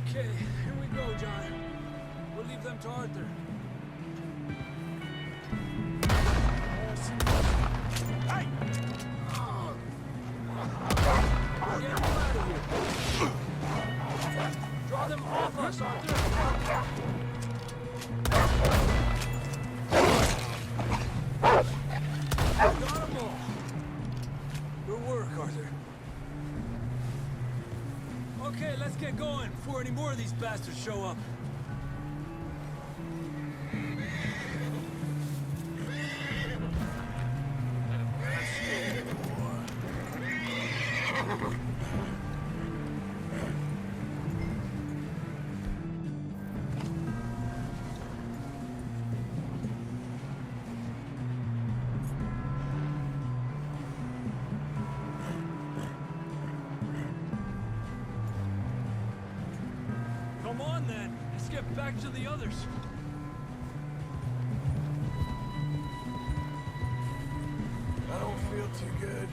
Okay, here we go, John. We'll leave them to Arthur. Hey! We'll get you out of here. Draw them off us, Arthur. Got them all. Good work, Arthur. Okay, let's get going before any more of these bastards show up. Come on, then. Let's get back to the others. I don't feel too good.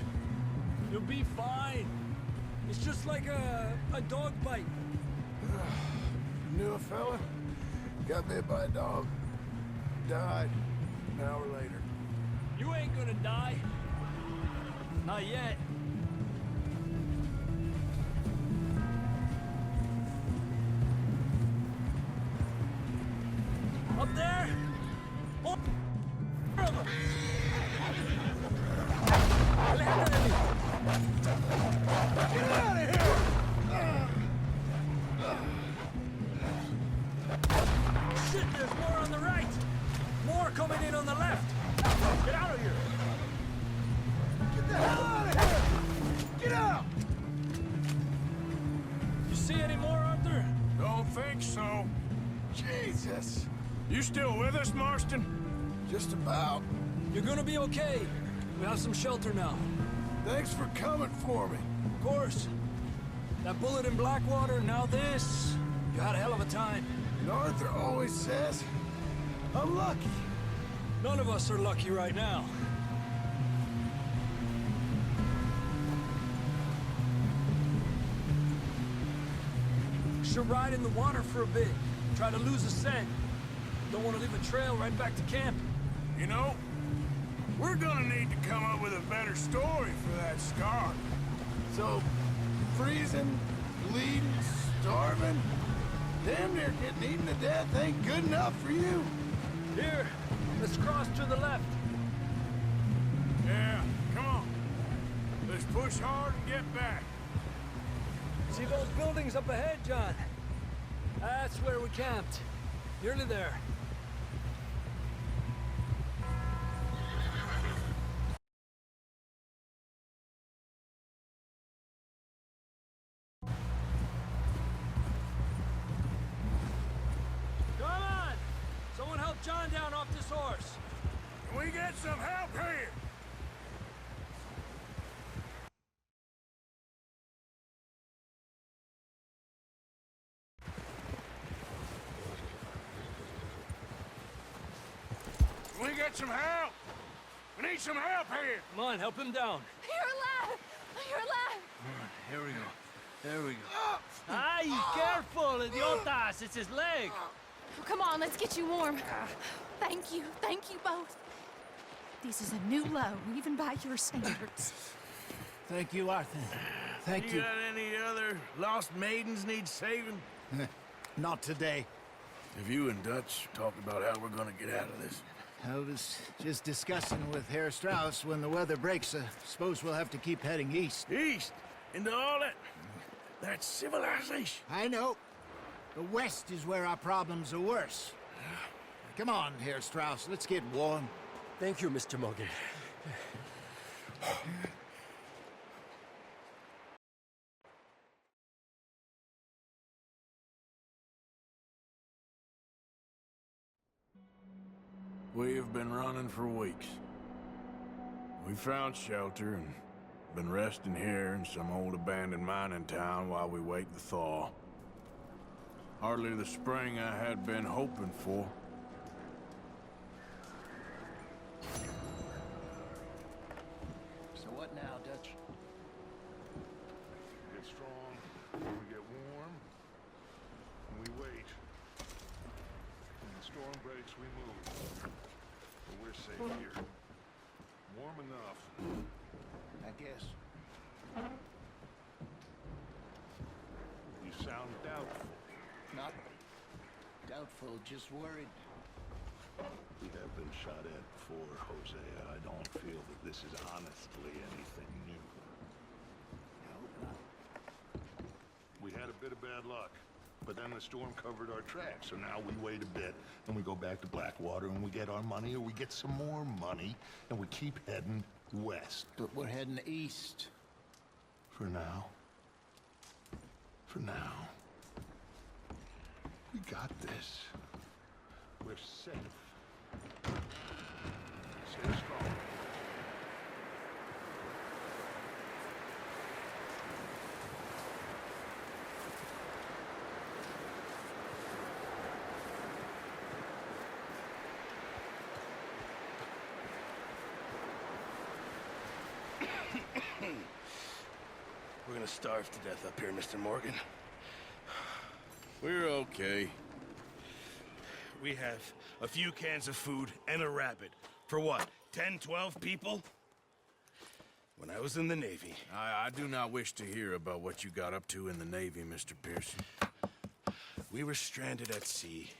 You'll be fine. It's just like a dog bite. Knew a fella? Got bit by a dog. Died an hour later. You ain't gonna die. Not yet. Up there? Oh, brother! Aléjate. Get out of here! Shit, there's more on the right! More coming in on the left! Get out of here! Get the hell out of here! Get out! You see any more, Arthur? Don't think so. Jesus! You still with us, Marston? Just about. You're gonna be okay. We have some shelter now. Thanks for coming for me. Of course. That bullet in Blackwater, now this. You had a hell of a time. And Arthur always says, I'm lucky. None of us are lucky right now. Should ride in the water for a bit. Try to lose the scent. Don't want to leave a trail right back to camp. You know, we're gonna need to come up with a better story for that scar. So, freezing, bleeding, starving, damn near getting eaten to death ain't good enough for you. Here, let's cross to the left. Yeah, come on. Let's push hard and get back. See those buildings up ahead, John? That's where we camped. Nearly there. Come on! Someone help John down off this horse. Can we get some help here? Can we get some help? We need some help here. Come on, help him down. You're alive! You're alive! Here we go. There we go. Ay, careful, idiotas! It's his leg! Oh, come on, let's get you warm. Thank you both. This is a new low, even by your standards. Thank you, Arthur. Thank you. Got any other lost maidens need saving? Not today. Have you and Dutch talked about how we're gonna get out of this? I was just discussing with Herr Strauss when the weather breaks. Suppose we'll have to keep heading east. East? Into all that civilization? I know. The west is where our problems are worse. Come on, Herr Strauss. Let's get warm. Thank you, Mr. Morgan. We have been running for weeks. We found shelter and been resting here in some old abandoned mining town while we wait the thaw. Hardly the spring I had been hoping for. So what now, Dutch? Get strong, we get warm. weeks we moved. But we're safe here. Warm enough. I guess. You sound doubtful. Not doubtful, just worried. We have been shot at before, Hosea. I don't feel that this is honestly anything new. I hope not. We had a bit of bad luck, but then the storm covered our tracks, so now we wait a bit, and we go back to Blackwater, and we get our money, or we get some more money, and we keep heading west. But we're heading east. For now. For now. We got this. We're safe. Stay strong. We're gonna starve to death up here, Mr. Morgan. We're okay. We have a few cans of food and a rabbit. For what, 10, 12 people? When I was in the Navy... I do not wish to hear about what you got up to in the Navy, Mr. Pearson. We were stranded at sea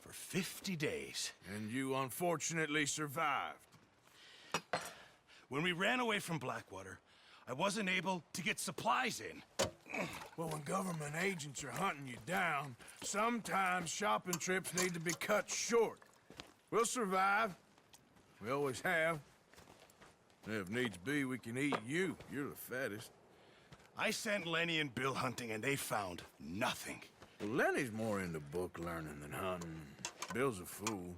for 50 days. And you unfortunately survived. When we ran away from Blackwater, I wasn't able to get supplies in. Well, when government agents are hunting you down, sometimes shopping trips need to be cut short. We'll survive. We always have. If needs be, we can eat you. You're the fattest. I sent Lenny and Bill hunting, and they found nothing. Well, Lenny's more into book learning than hunting. Bill's a fool.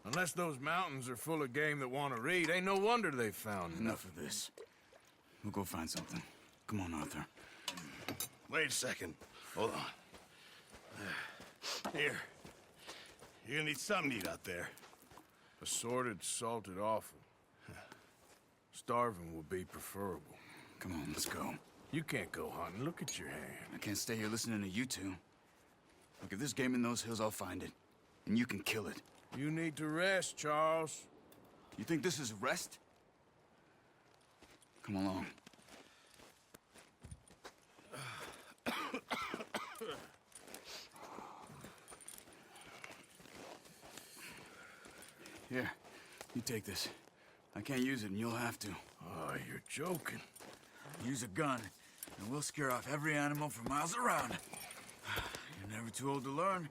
Unless those mountains are full of game that want to read, ain't no wonder they found Enough of this. We'll go find something. Come on, Arthur. Wait a second. Hold on. Here. You're gonna need something to eat out there. Assorted, salted offal. Starving would be preferable. Come on, let's go. You can't go hunting. Look at your hand. I can't stay here listening to you two. Look, if there's game in those hills, I'll find it. And you can kill it. You need to rest, Charles. You think this is rest? Come along. Here, you take this. I can't use it, and you'll have to. Oh, you're joking. Use a gun, and we'll scare off every animal for miles around. You're never too old to learn,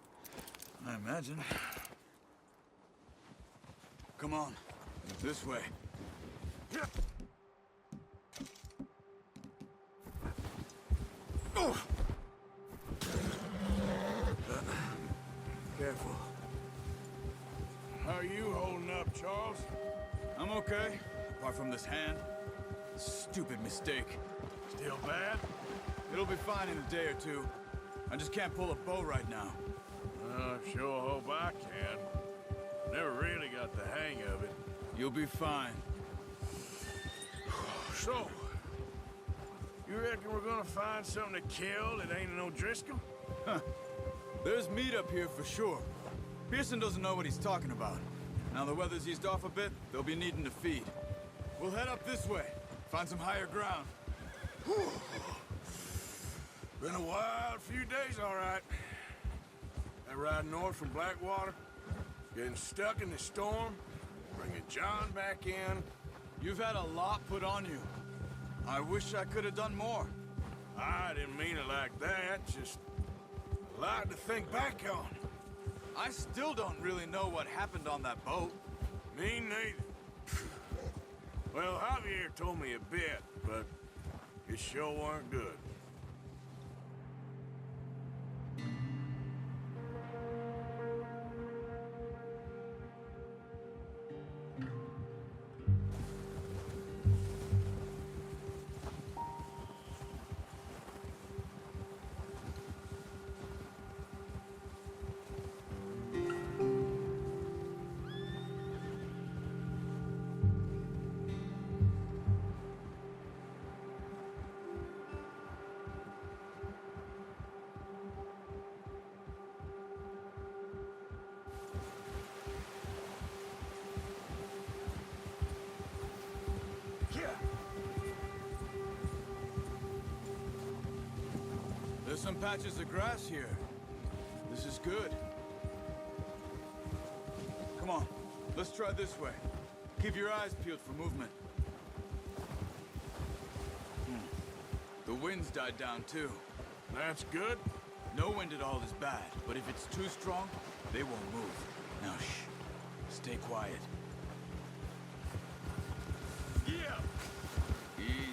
I imagine. Come on, this way. Careful. How are you holding up, Charles? I'm okay, apart from this hand. Stupid mistake. Still bad? It'll be fine in a day or two. I just can't pull a bow right now. I sure hope I can. Never really got the hang of it. You'll be fine. So, you reckon we're gonna find something to kill that ain't no Driscoll? There's meat up here for sure. Pearson doesn't know what he's talking about. Now the weather's eased off a bit, they'll be needing to feed. We'll head up this way, find some higher ground. Whew. Been a wild few days, all right. That ride north from Blackwater, getting stuck in the storm, bringing John back in. You've had a lot put on you. I wish I could have done more. I didn't mean it like that, just a lot to think back on. I still don't really know what happened on that boat. Me neither. Well, Javier told me a bit, but it sure weren't good. There's some patches of grass here. This is good. Come on, let's try this way. Keep your eyes peeled for movement. The wind's died down too. That's good. No wind at all is bad, but if it's too strong, they won't move. Now shh. Stay quiet. Yeah. Easy.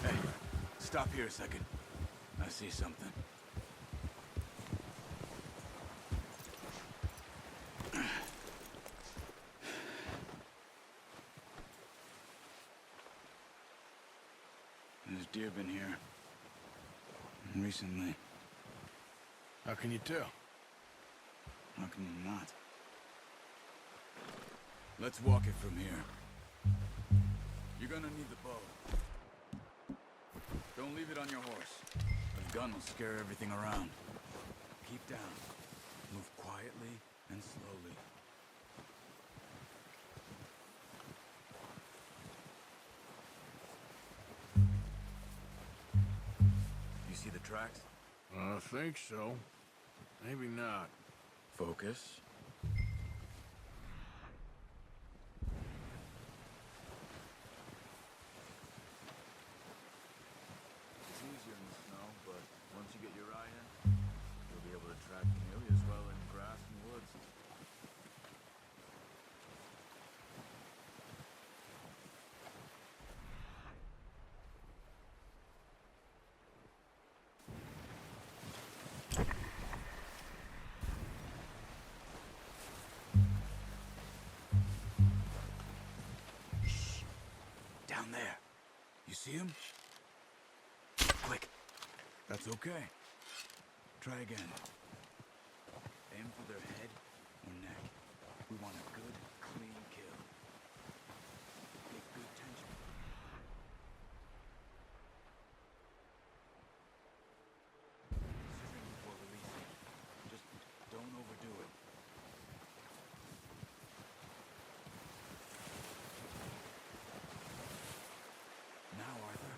Hey, stop here a second. I see something. There's deer been here. Recently. How can you tell? How can you not? Let's walk it from here. You're gonna need the bow. Don't leave it on your horse. The gun will scare everything around. Keep down. Move quietly and slowly. You see the tracks? I think so. Maybe not. Focus. It's easier in the snow, but once you get your eye in, you'll be able to track nearly as well in grass and woods. Shh. Down there. You see him? Quick. That's okay. Try again. Aim for their head or neck. We want a good, clean kill. Get good tension. String before releasing. Just don't overdo it. Now, Arthur.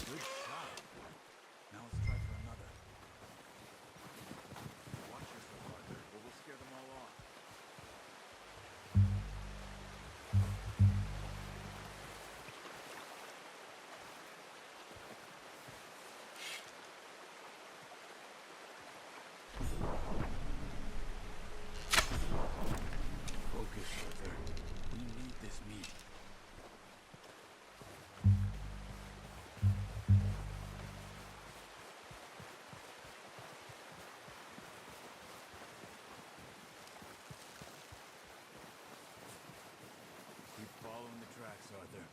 Good shot. Now let's try for another. Watch yourself, Arthur, or we'll scare them all off. Focus, Arthur. We need this meat. Keep following the tracks, Arthur.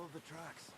follow the tracks.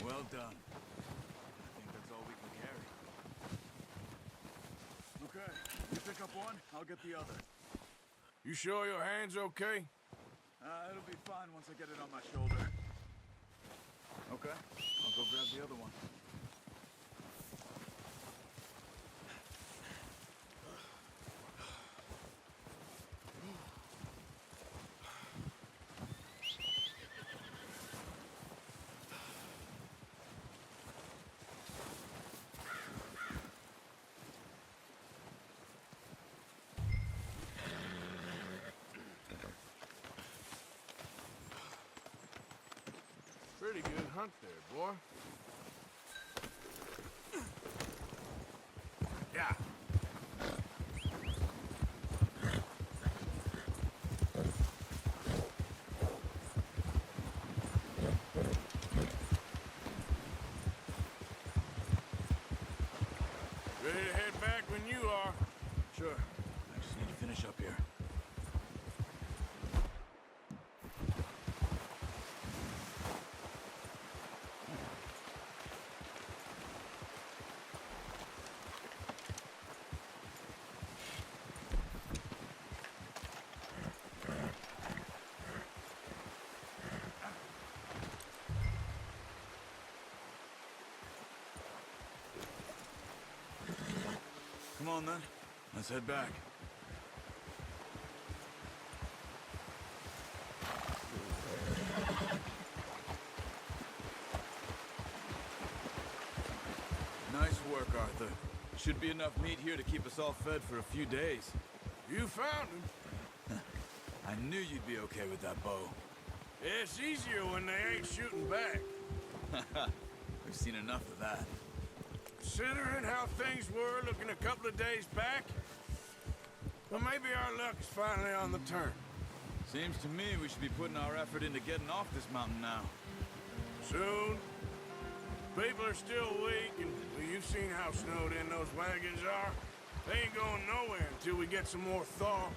Well done. I think that's all we can carry. Okay, you pick up one, I'll get the other. You sure your hand's okay? It'll be fine once I get it on my shoulder. Okay, I'll go grab the other one. Pretty good hunt there, boy. Yeah. Ready to head back when you are. Sure. I just need to finish up here. Come on, then. Let's head back. Nice work, Arthur. Should be enough meat here to keep us all fed for a few days. You found him. I knew you'd be okay with that bow. It's easier when they ain't shooting back. We've seen enough of that. Considering how things were looking a couple of days back, well, maybe our luck is finally on the turn. Seems to me we should be putting our effort into getting off this mountain now. Soon. People are still weak, and well, you've seen how snowed in those wagons are. They ain't going nowhere until we get some more thaw.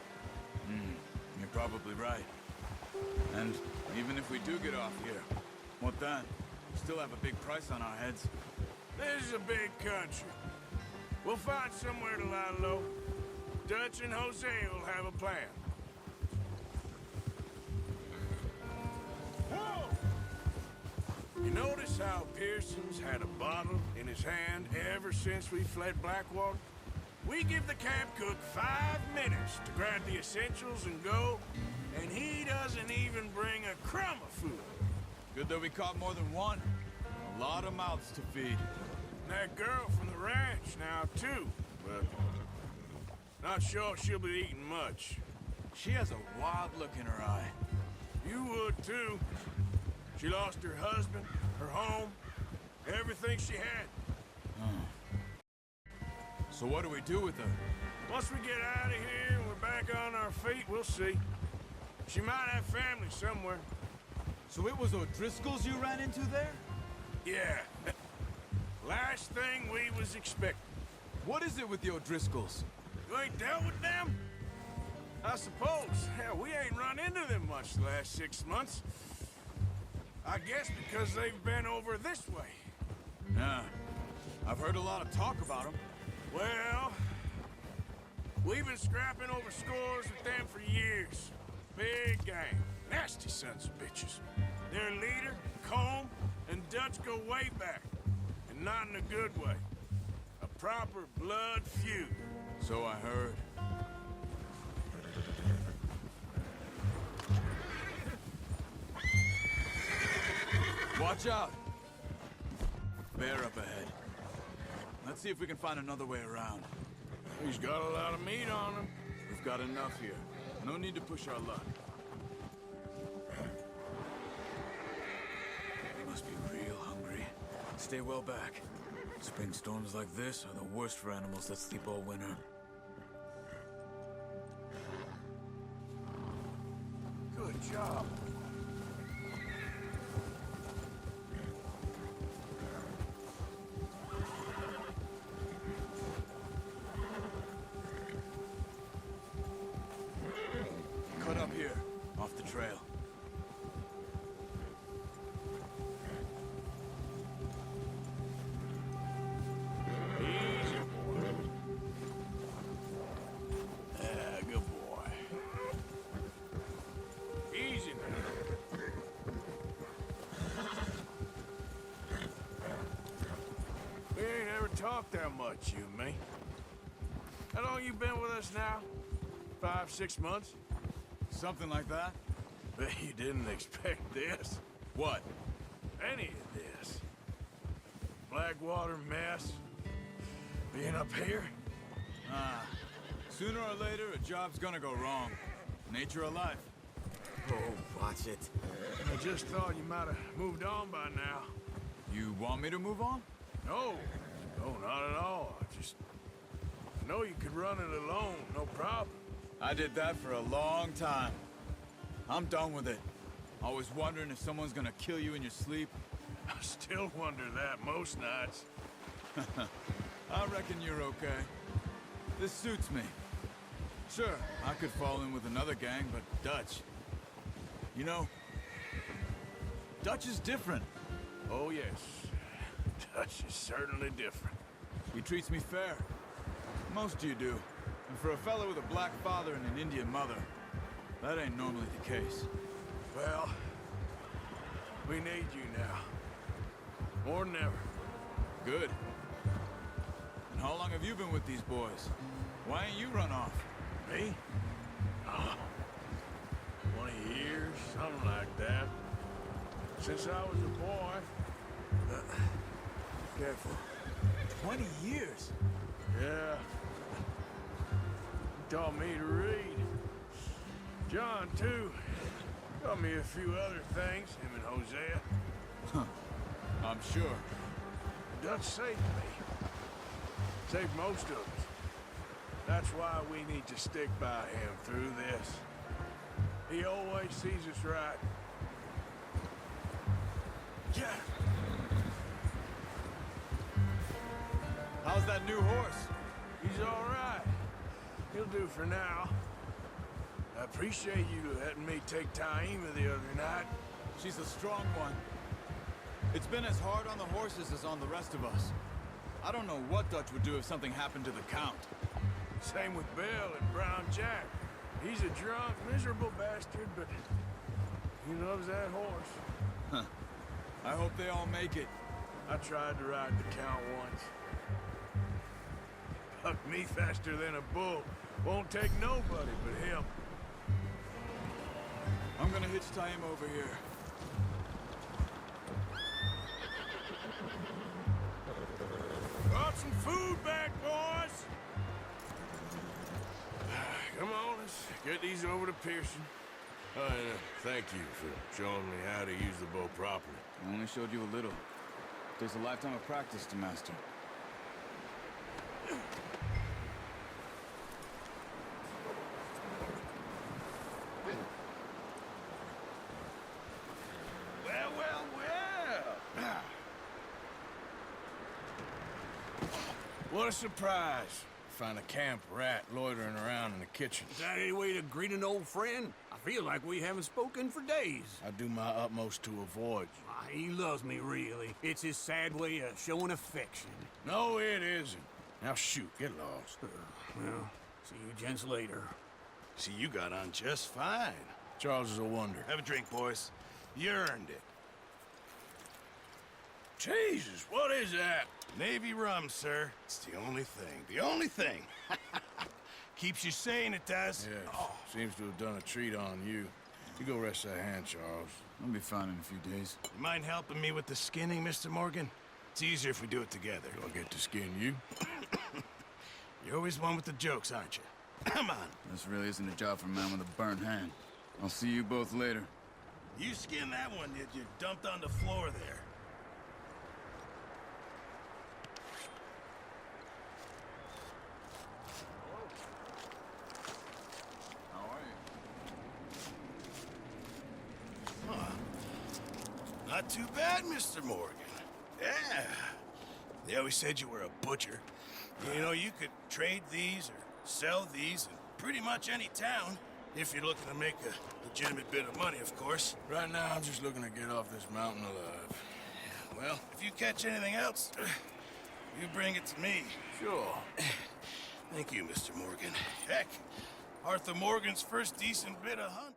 You're probably right. And even if we do get off here, what then? We still have a big price on our heads. This is a big country. We'll find somewhere to lie low. Dutch and Jose will have a plan. Whoa! You notice how Pearson's had a bottle in his hand ever since we fled Blackwater? We give the camp cook 5 minutes to grab the essentials and go, and he doesn't even bring a crumb of food. Good that we caught more than one. A lot of mouths to feed. And that girl from the ranch now, too, but not sure she'll be eating much. She has a wild look in her eye. You would, too. She lost her husband, her home, everything she had. So what do we do with her? Once we get out of here and we're back on our feet, we'll see. She might have family somewhere. So it was O'Driscoll's you ran into there? Yeah. Last thing we was expecting. What is it with the O'Driscolls? You ain't dealt with them? I suppose. Hell, we ain't run into them much the last 6 months. I guess because they've been over this way. Yeah. I've heard a lot of talk about them. Well, we've been scrapping over scores with them for years. Big gang. Nasty sons of bitches. Their leader, Combe, and Dutch go way back. And not in a good way. A proper blood feud. So I heard. Watch out! Bear up ahead. Let's see if we can find another way around. He's got a lot of meat on him. We've got enough here. No need to push our luck. They must be real hungry. Stay well back. Spring storms like this are the worst for animals that sleep all winter. Good job. Cut up here, off the trail. Easy, boy. Yeah, good boy. Easy now. We ain't ever talked that much, you and me. How long you been with us now? 5, 6 months? Something like that? Bet you didn't expect this. What? Any of this. Blackwater mess. Being up here. Ah. Sooner or later, a job's gonna go wrong. Nature of life. Oh, watch it. I just thought you might have moved on by now. You want me to move on? No. No, not at all. know you could run it alone, no problem. I did that for a long time. I'm done with it. Always wondering if someone's gonna kill you in your sleep. I still wonder that most nights. I reckon you're okay. This suits me. Sure, I could fall in with another gang, but Dutch... You know, Dutch is different. Oh, yes. Dutch is certainly different. He treats me fair. Most of you do. And for a fellow with a black father and an Indian mother, that ain't normally the case. Well, we need you now. More than ever. Good. And how long have you been with these boys? Why ain't you run off? Me? Oh, 20 years, something like that. Since I was a boy. Careful. 20 years? Yeah. He taught me to read. John, too. Taught me a few other things, him and Hosea. I'm sure. Dutch saved me. Saved most of us. That's why we need to stick by him through this. He always sees us right. Yeah. How's that new horse? He's all right. He'll do for now. I appreciate you letting me take Taima the other night. She's a strong one. It's been as hard on the horses as on the rest of us. I don't know what Dutch would do if something happened to the Count. Same with Bill and Brown Jack. He's a drunk, miserable bastard, but he loves that horse. Huh. I hope they all make it. I tried to ride the Count once. Bucked me faster than a bull. Won't take nobody but him. I'm gonna hitch tie him over here. Brought some food back, boys! Come on, let's get these over to Pearson. Thank you for showing me how to use the bow properly. I only showed you a little. Takes a lifetime of practice to master. Well, well, well! What a surprise. Find a camp rat loitering around in the kitchen. Is that any way to greet an old friend? I feel like we haven't spoken for days. I do my utmost to avoid you. He loves me, really. It's his sad way of showing affection. No, it isn't. Now shoot, get lost. Well, see you gents later. See, you got on just fine. Charles is a wonder. Have a drink, boys. You earned it. Jesus, what is that? Navy rum, sir. It's the only thing. The only thing. Keeps you sane, it does. Yes, seems to have done a treat on you. You go rest that hand, Charles. I'll be fine in a few days. You mind helping me with the skinning, Mr. Morgan? It's easier if we do it together. Do I get to skin you? You're always one with the jokes, aren't you? Come on. This really isn't a job for a man with a burnt hand. I'll see you both later. You skinned that one that you dumped on the floor there. How are you? Not too bad, Mr. Morgan. Yeah. They always said you were a butcher. You know, you could trade these or sell these in pretty much any town, if you're looking to make a legitimate bit of money, of course. Right now, I'm just looking to get off this mountain alive. Well, if you catch anything else, you bring it to me. Sure. Thank you, Mr. Morgan. Heck, Arthur Morgan's first decent bit of hunt.